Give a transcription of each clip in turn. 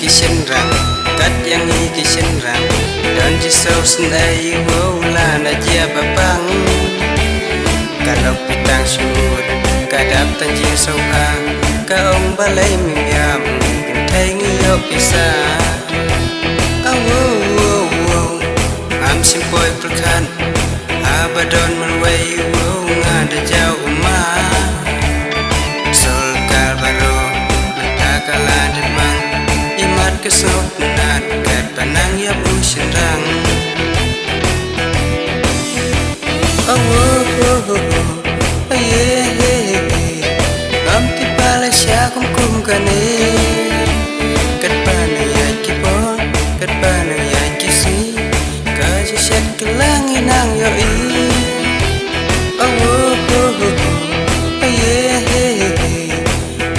kisenrang kat yang kisenrang dan jisau sendai wala na dia babang kalau pitang syur kadap tanjing sauha kaong balai mingyam kentai ngiyok isa am simpoy perkan abadon manway ngada jauh umah sol kalbaro mentakala demang imat kesot menat kat panang ya busenrang am tipala siya kum kane kat panang ya kipon kat panang ya kisi kaji set kelangin ang yoi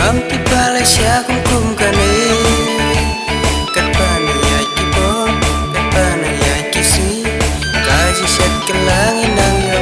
am tipala siya kum kane kat panang ya kipon kat panang ya kisi kaji set kelangin ang yoi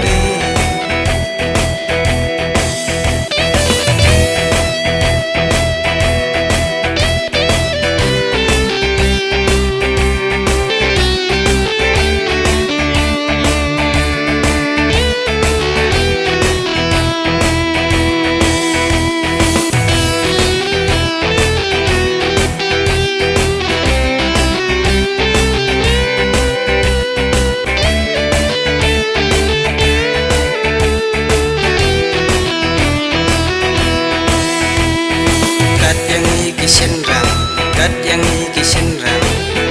kat yang kisenrang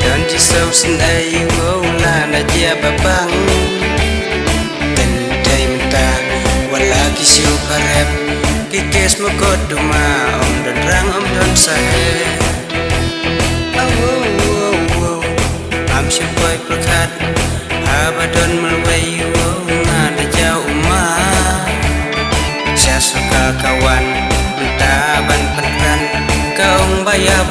dan jisau sendai wala na dia babang tentai mentah wala kisiu karep kikes mokot duma om don rang om don sahe am simpoy perkat abadon melway ngada jauh umah saya suka kawan bentaban penran kaung bayab